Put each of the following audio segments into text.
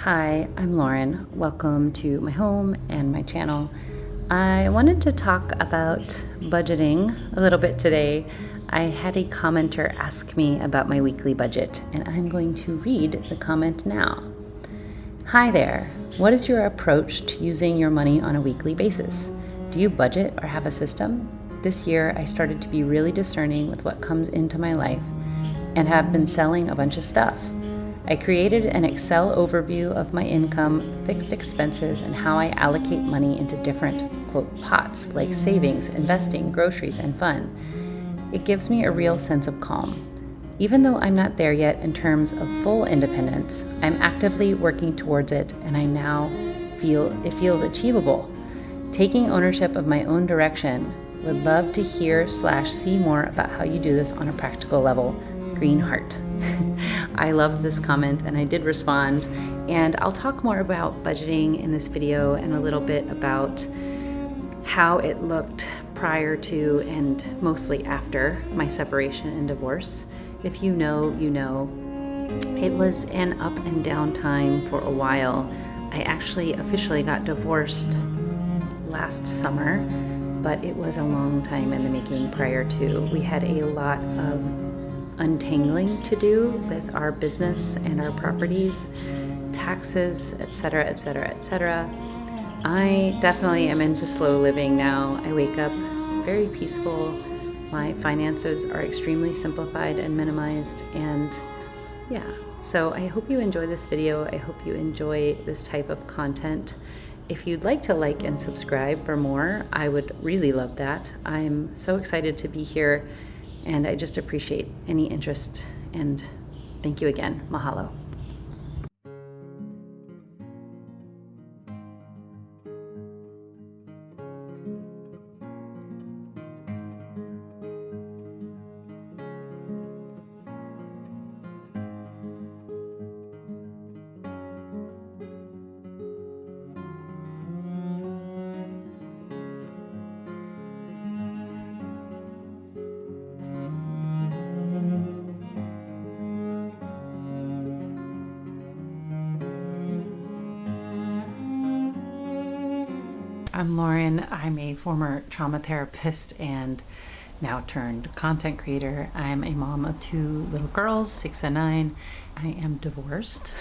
Hi, I'm Lauren. Welcome to my home and my channel. I wanted to talk about budgeting a little bit today. I had a commenter ask me about my weekly budget, and I'm going to read the comment now. Hi there. What is your approach to using your money on a weekly basis? Do you budget or have a system? This year, I started to be really discerning with what comes into my life and have been selling a bunch of stuff. I created an Excel overview of my income, fixed expenses, and how I allocate money into different, quote, pots like savings, investing, groceries, and fun. It gives me a real sense of calm. Even though I'm not there yet in terms of full independence, I'm actively working towards it, and I now feel it feels achievable. Taking ownership of my own direction. Would love to hear/see more about how you do this on a practical level. Green heart. I love this comment and I did respond, and I'll talk more about budgeting in this video and a little bit about how it looked prior to and mostly after my separation and divorce. If you know, you know. It was an up and down time for a while. I actually officially got divorced last summer, but it was a long time in the making prior to. We had a lot of untangling to do with our business and our properties, taxes, etc., etc., etc. I definitely am into slow living now. I wake up very peaceful. My finances are extremely simplified and minimized, and yeah. So I hope you enjoy this video. I hope you enjoy this type of content. If you'd like to like and subscribe for more, I would really love that. I'm so excited to be here, and I just appreciate any interest, and thank you again. Mahalo. I'm Lauren. I'm a former trauma therapist and now turned content creator. I'm a mom of 2 little girls, 6 and 9. I am divorced.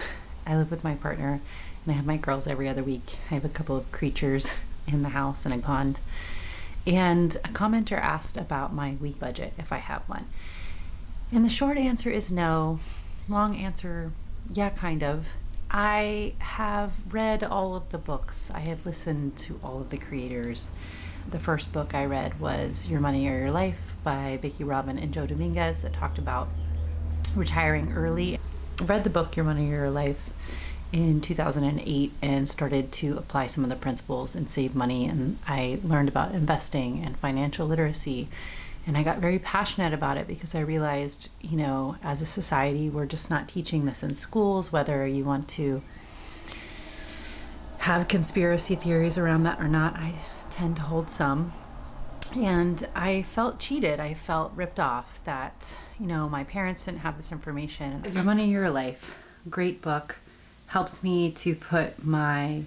I live with my partner and I have my girls every other week. I have a couple of creatures in the house and a pond. And a commenter asked about my week budget, if I have one. And the short answer is no. Long answer, yeah, kind of. I have read all of the books. I have listened to all of the creators. The first book I read was Your Money or Your Life by Vicki Robin and Joe Dominguez that talked about retiring early. I read the book Your Money or Your Life in 2008 and started to apply some of the principles and save money, and I learned about investing and financial literacy. And I got very passionate about it because I realized, as a society, we're just not teaching this in schools, whether you want to have conspiracy theories around that or not. I tend to hold some. And I felt cheated. I felt ripped off that, my parents didn't have this information. Your Money, Your Life, great book, helped me to put my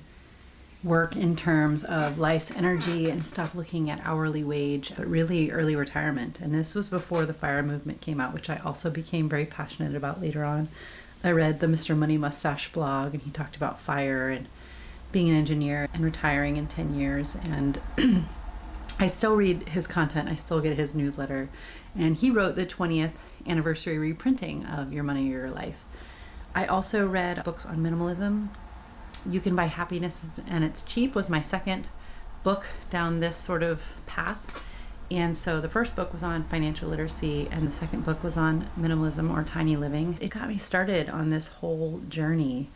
work in terms of life's energy and stop looking at hourly wage, but really early retirement. And this was before the FIRE movement came out, which I also became very passionate about later on. I read the Mr. Money Mustache blog, and he talked about FIRE and being an engineer and retiring in 10 years. And I still read his content. I still get his newsletter. And he wrote the 20th anniversary reprinting of Your Money or Your Life. I also read books on minimalism. You Can Buy Happiness and It's Cheap was my second book down this sort of path. And so the first book was on financial literacy and the second book was on minimalism or tiny living. It got me started on this whole journey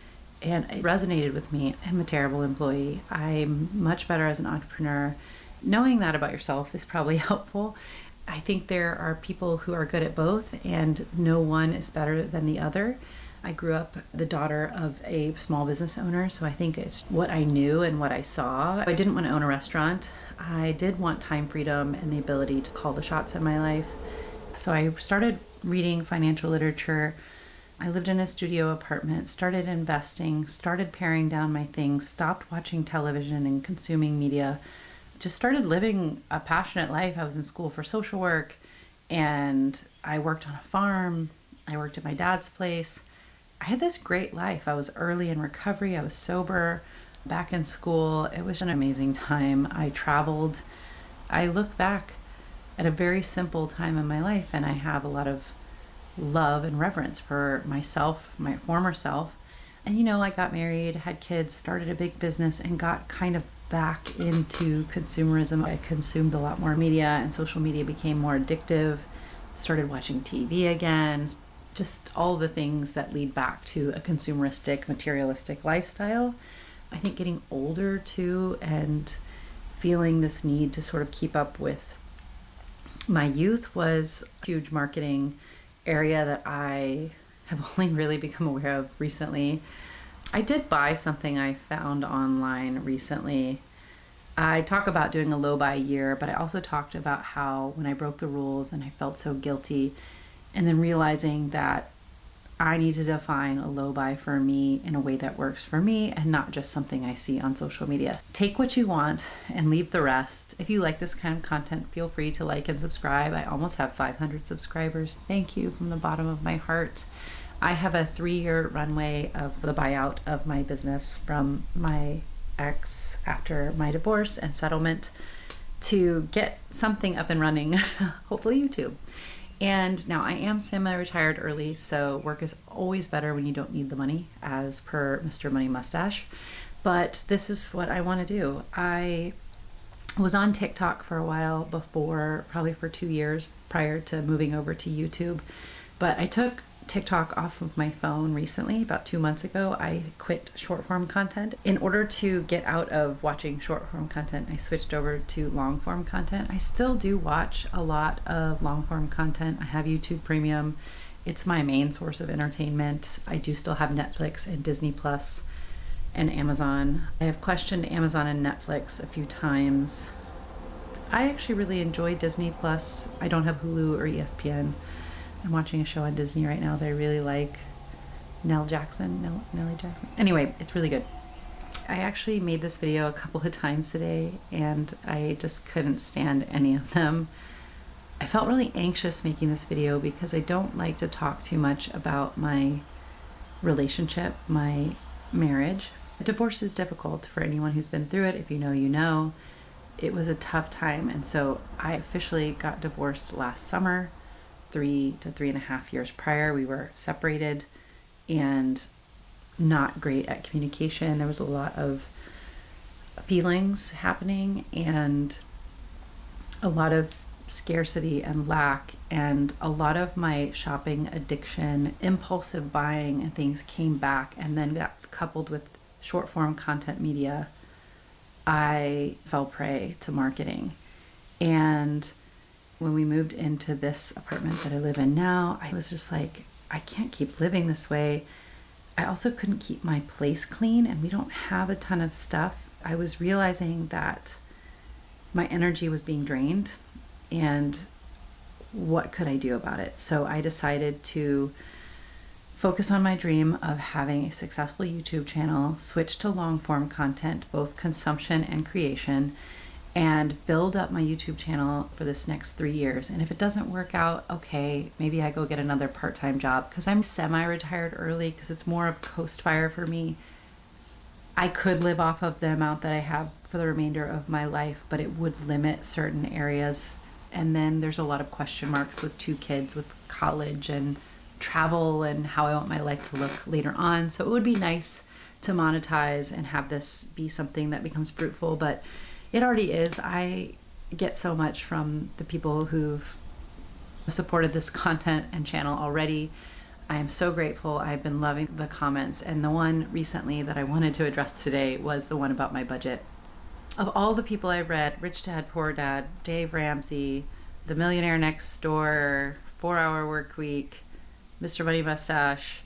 and it resonated with me. I'm a terrible employee. I'm much better as an entrepreneur. Knowing that about yourself is probably helpful. I think there are people who are good at both and no one is better than the other. I grew up the daughter of a small business owner, so I think it's what I knew and what I saw. I didn't want to own a restaurant. I did want time freedom and the ability to call the shots in my life. So I started reading financial literature I lived in a studio apartment, started investing, started paring down my things, stopped watching television and consuming media, just started living a passionate life. I was in school for social work and I worked on a farm. I worked at my dad's place. I had this great life. I was early in recovery. I was sober, back in school. It was an amazing time. I traveled. I look back at a very simple time in my life and I have a lot of love and reverence for myself, my former self. And I got married, had kids, started a big business, and got kind of back into consumerism. I consumed a lot more media, and social media became more addictive. Started watching TV again, just all the things that lead back to a consumeristic, materialistic lifestyle. I think getting older too, and feeling this need to sort of keep up with my youth was a huge marketing area that I have only really become aware of recently. I did buy something I found online recently. I talk about doing a low buy year, but I also talked about how when I broke the rules and I felt so guilty, and then realizing that I need to define a low buy for me in a way that works for me and not just something I see on social media. Take what you want and leave the rest. If you like this kind of content, feel free to like and subscribe. I almost have 500 subscribers. Thank you from the bottom of my heart. I have a 3-year runway of the buyout of my business from my ex after my divorce and settlement to get something up and running, hopefully YouTube. And now I am semi-retired early, so work is always better when you don't need the money, as per Mr. Money Mustache. But this is what I want to do. I was on TikTok for a while before, probably for 2 years prior to moving over to YouTube. But I took TikTok off of my phone recently, about 2 months ago. I quit short form content. In order to get out of watching short form content, I switched over to long form content. I still do watch a lot of long form content. I have YouTube Premium. It's my main source of entertainment. I do still have Netflix and Disney Plus and Amazon. I have questioned Amazon and Netflix a few times. I actually really enjoy Disney Plus. I don't have Hulu or ESPN. I'm watching a show on Disney right now that I really like. Nellie Jackson. Anyway, it's really good. I actually made this video a couple of times today and I just couldn't stand any of them. I felt really anxious making this video because I don't like to talk too much about my relationship, my marriage. Divorce is difficult for anyone who's been through it. If you know, you know. It was a tough time, and so I officially got divorced last summer. 3 to 3.5 years prior, we were separated and not great at communication. There was a lot of feelings happening and a lot of scarcity and lack, and a lot of my shopping addiction, impulsive buying and things came back, and then got coupled with short form content media. I fell prey to marketing. And when we moved into this apartment that I live in now, I was just like, I can't keep living this way. I also couldn't keep my place clean, and we don't have a ton of stuff. I was realizing that my energy was being drained, and what could I do about it? So I decided to focus on my dream of having a successful YouTube channel, switch to long form content, both consumption and creation, and build up my YouTube channel for this next 3 years. And if it doesn't work out, okay, maybe I go get another part-time job, because I'm semi-retired early, because it's more of coast fire for me. I could live off of the amount that I have for the remainder of my life, but it would limit certain areas. And then there's a lot of question marks with 2 kids, with college and travel and how I want my life to look later on. So it would be nice to monetize and have this be something that becomes fruitful, but it already is. I get so much from the people who've supported this content and channel already. I am so grateful. I've been loving the comments, and the one recently that I wanted to address today was the one about my budget. Of all the people I read, Rich Dad, Poor Dad, Dave Ramsey, The Millionaire Next Door, 4-Hour Work Week, Mr. Money Mustache,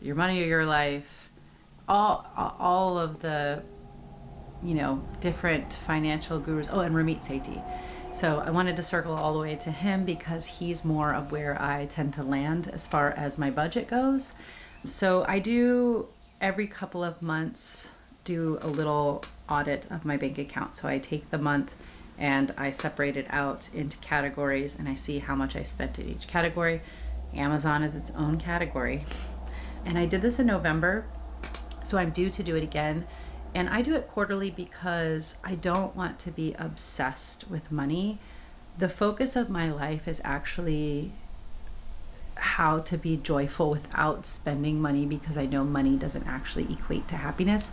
Your Money or Your Life, all of the different financial gurus. Oh, and Ramit Sethi. So I wanted to circle all the way to him because he's more of where I tend to land as far as my budget goes. So I do every couple of months do a little audit of my bank account. So I take the month and I separate it out into categories and I see how much I spent in each category. Amazon is its own category. And I did this in November, so I'm due to do it again. And I do it quarterly because I don't want to be obsessed with money. The focus of my life is actually how to be joyful without spending money, because I know money doesn't actually equate to happiness.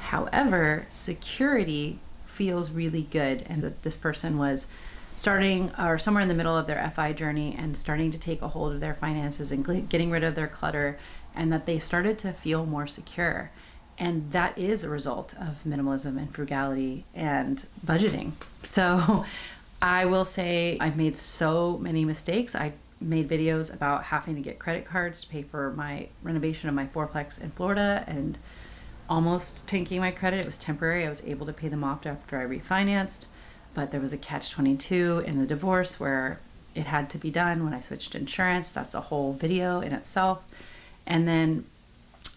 However, security feels really good, and that this person was starting or somewhere in the middle of their FI journey and starting to take a hold of their finances and getting rid of their clutter, and that they started to feel more secure. And that is a result of minimalism and frugality and budgeting. So I will say I've made so many mistakes. I made videos about having to get credit cards to pay for my renovation of my fourplex in Florida and almost tanking my credit. It was temporary. I was able to pay them off after I refinanced, but there was a catch-22 in the divorce where it had to be done when I switched insurance. That's a whole video in itself. And then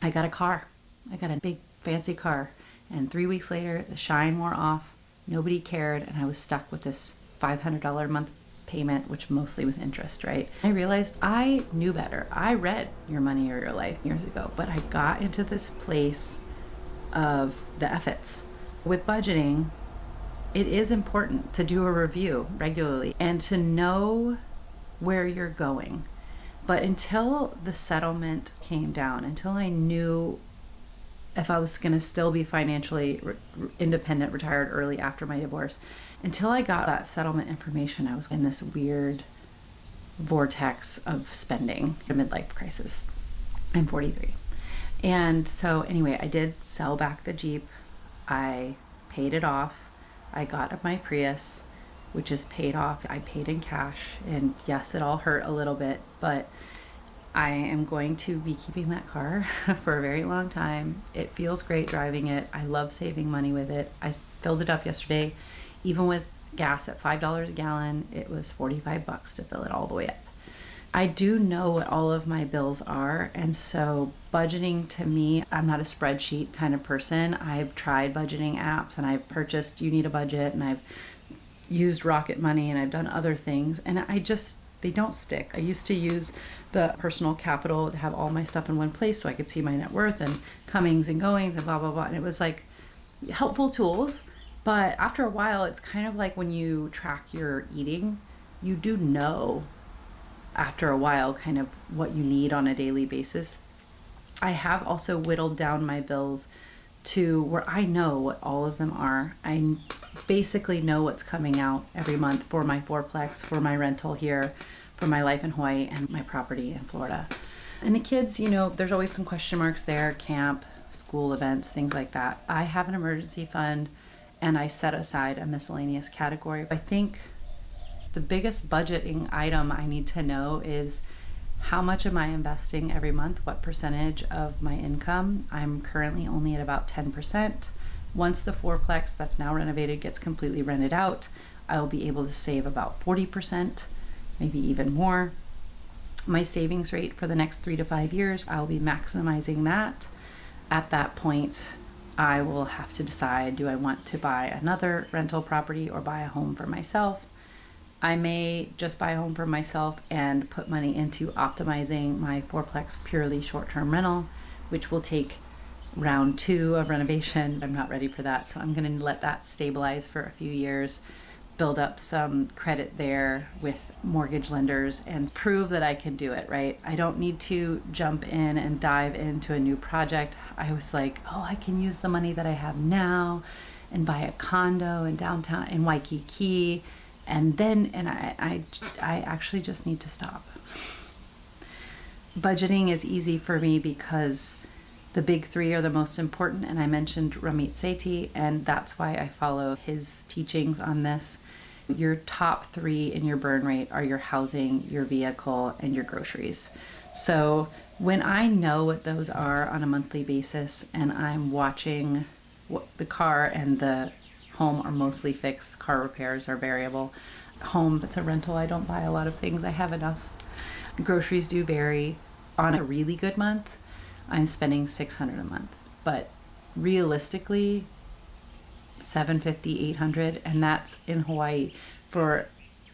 I got a car. I got a big fancy car, and 3 weeks later the shine wore off. Nobody cared, and I was stuck with this $500 a month payment, which mostly was interest, right? I realized I knew better. I read Your Money or Your Life years ago, but I got into this place of the efforts. With budgeting, it is important to do a review regularly and to know where you're going. But until the settlement came down, until I knew if I was going to still be financially independent, retired early after my divorce, until I got that settlement information, I was in this weird vortex of spending, a midlife crisis. I'm 43. And so anyway, I did sell back the Jeep. I paid it off. I got my Prius, which is paid off. I paid in cash. And yes, it all hurt a little bit, but I am going to be keeping that car for a very long time. It feels great driving it. I love saving money with it. I filled it up yesterday. Even with gas at $5 a gallon, it was $45 to fill it all the way up. I do know what all of my bills are, and so budgeting to me, I'm not a spreadsheet kind of person. I've tried budgeting apps, and I've purchased You Need a Budget, and I've used Rocket Money, and I've done other things, and they don't stick. I used to use the Personal Capital to have all my stuff in one place so I could see my net worth and comings and goings and blah, blah, blah. And it was like helpful tools. But after a while, it's kind of like when you track your eating, you do know after a while kind of what you need on a daily basis. I have also whittled down my bills to where I know what all of them are. I basically know what's coming out every month for my fourplex, for my rental here, for my life in Hawaii, and my property in Florida. And the kids, there's always some question marks there, camp, school events, things like that. I have an emergency fund, and I set aside a miscellaneous category. I think the biggest budgeting item I need to know is how much am I investing every month? What percentage of my income? I'm currently only at about 10%. Once the fourplex that's now renovated gets completely rented out, I'll be able to save about 40%, maybe even more. My savings rate for the next 3 to 5 years, I'll be maximizing that. At that point, I will have to decide, do I want to buy another rental property or buy a home for myself? I may just buy a home for myself and put money into optimizing my fourplex purely short-term rental, which will take round 2 of renovation. I'm not ready for that, so I'm going to let that stabilize for a few years, build up some credit there with mortgage lenders, and prove that I can do it, right? I don't need to jump in and dive into a new project. I was like, I can use the money that I have now and buy a condo in downtown in Waikiki. And I actually just need to stop. Budgeting is easy for me because the big 3 are the most important, and I mentioned Ramit Sethi, and that's why I follow his teachings on this. Your top 3 in your burn rate are your housing, your vehicle, and your groceries. So when I know what those are on a monthly basis, and I'm watching what the car and the home are mostly fixed, car repairs are variable. Home, it's a rental, I don't buy a lot of things, I have enough. Groceries do vary. On a really good month, I'm spending $600 a month. But realistically, $750, $800, and that's in Hawaii for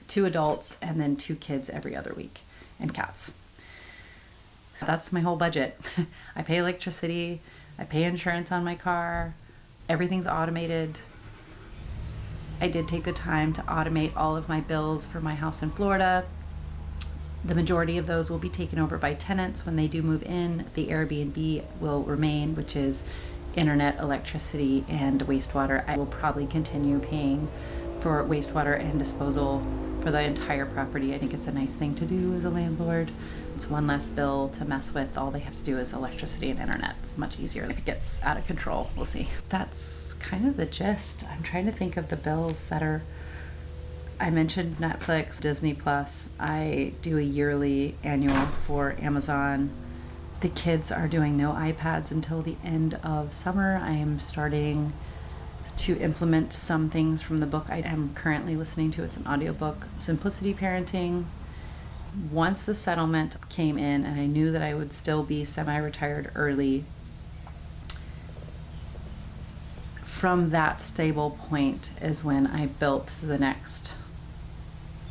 2 adults and then 2 kids every other week, and cats. That's my whole budget. I pay electricity, I pay insurance on my car, everything's automated. I did take the time to automate all of my bills for my house in Florida. The majority of those will be taken over by tenants when they do move in. The Airbnb will remain, which is internet, electricity, and wastewater. I will probably continue paying for wastewater and disposal for the entire property. I think it's a nice thing to do as a landlord. It's one less bill to mess with. All they have to do is electricity and internet. It's much easier if it gets out of control. We'll see. That's kind of the gist. I'm trying to think of the bills that are... I mentioned Netflix, Disney Plus. I do a yearly annual for Amazon. The kids are doing no iPads until the end of summer. I am starting to implement some things from the book I am currently listening to. It's an audiobook, Simplicity Parenting. Once the settlement came in and I knew that I would still be semi-retired early, from that stable point is when I built the next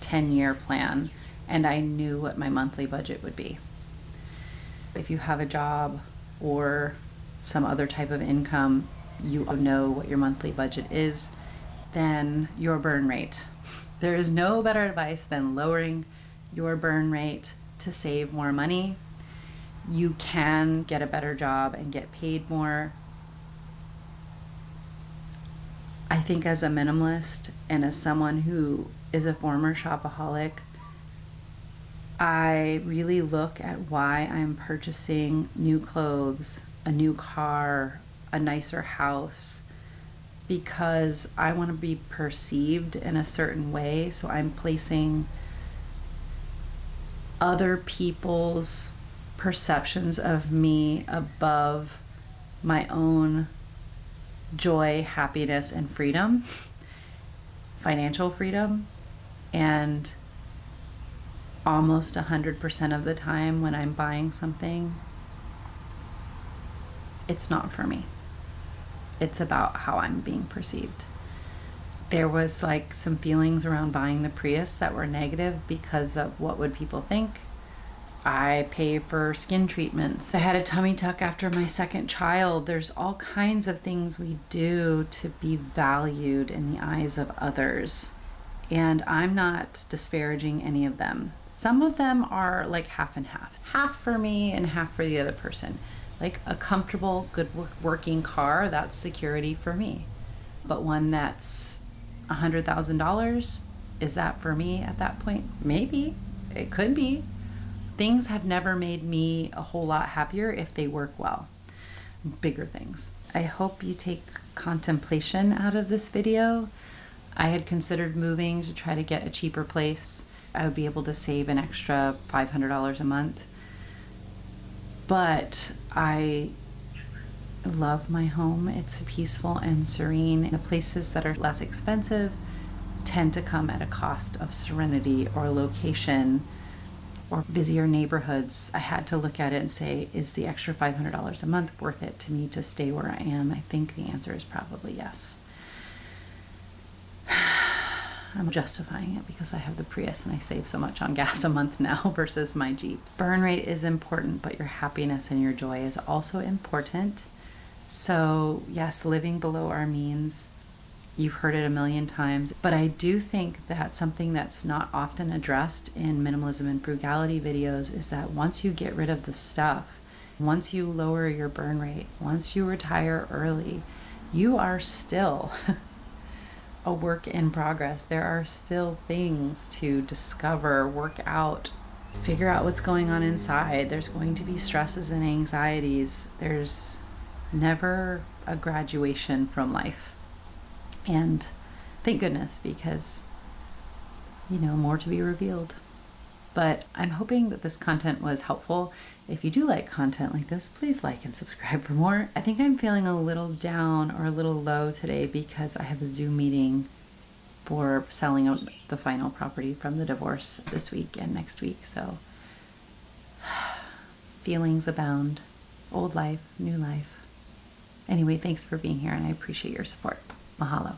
10-year plan, and I knew what my monthly budget would be. If you have a job or some other type of income, you know what your monthly budget is, then your burn rate. There is no better advice than lowering your burn rate to save more money. You can get a better job and get paid more. I think as a minimalist and as someone who is a former shopaholic, I really look at why I'm purchasing new clothes, a new car, a nicer house, because I want to be perceived in a certain way. So I'm placing other people's perceptions of me above my own joy, happiness, and freedom, financial freedom. And almost 100% of the time when I'm buying something, it's not for me. It's about how I'm being perceived. There was like some feelings around buying the Prius that were negative because of what would people think. I pay for skin treatments. I had a tummy tuck after my second child. There's all kinds of things we do to be valued in the eyes of others. And I'm not disparaging any of them. Some of them are like half and half. Half for me and half for the other person. Like a comfortable, good working car, that's security for me. But one that's $100,000, is that for me at that point? Maybe. It could be. Things have never made me a whole lot happier if they work well. Bigger things. I hope you take contemplation out of this video. I had considered moving to try to get a cheaper place. I would be able to save an extra $500 a month. But I love my home. It's peaceful and serene. The places that are less expensive tend to come at a cost of serenity or location or busier neighborhoods. I had to look at it and say, is the extra $500 a month worth it to me to stay where I am? I think the answer is probably yes. I'm justifying it because I have the Prius and I save so much on gas a month now versus my Jeep. Burn rate is important, but your happiness and your joy is also important. So yes, living below our means, you've heard it a million times, but I do think that something that's not often addressed in minimalism and frugality videos is that once you get rid of the stuff, once you lower your burn rate, once you retire early, you are still a work in progress. There are still things to discover, work out, figure out what's going on inside. There's going to be stresses and anxieties. There's never a graduation from life. And thank goodness, because, more to be revealed. But I'm hoping that this content was helpful. If you do like content like this, please like and subscribe for more. I think I'm feeling a little down or a little low today because I have a Zoom meeting for selling out the final property from the divorce this week and next week. So feelings abound. old life, new life. Anyway, thanks for being here, and I appreciate your support. Mahalo.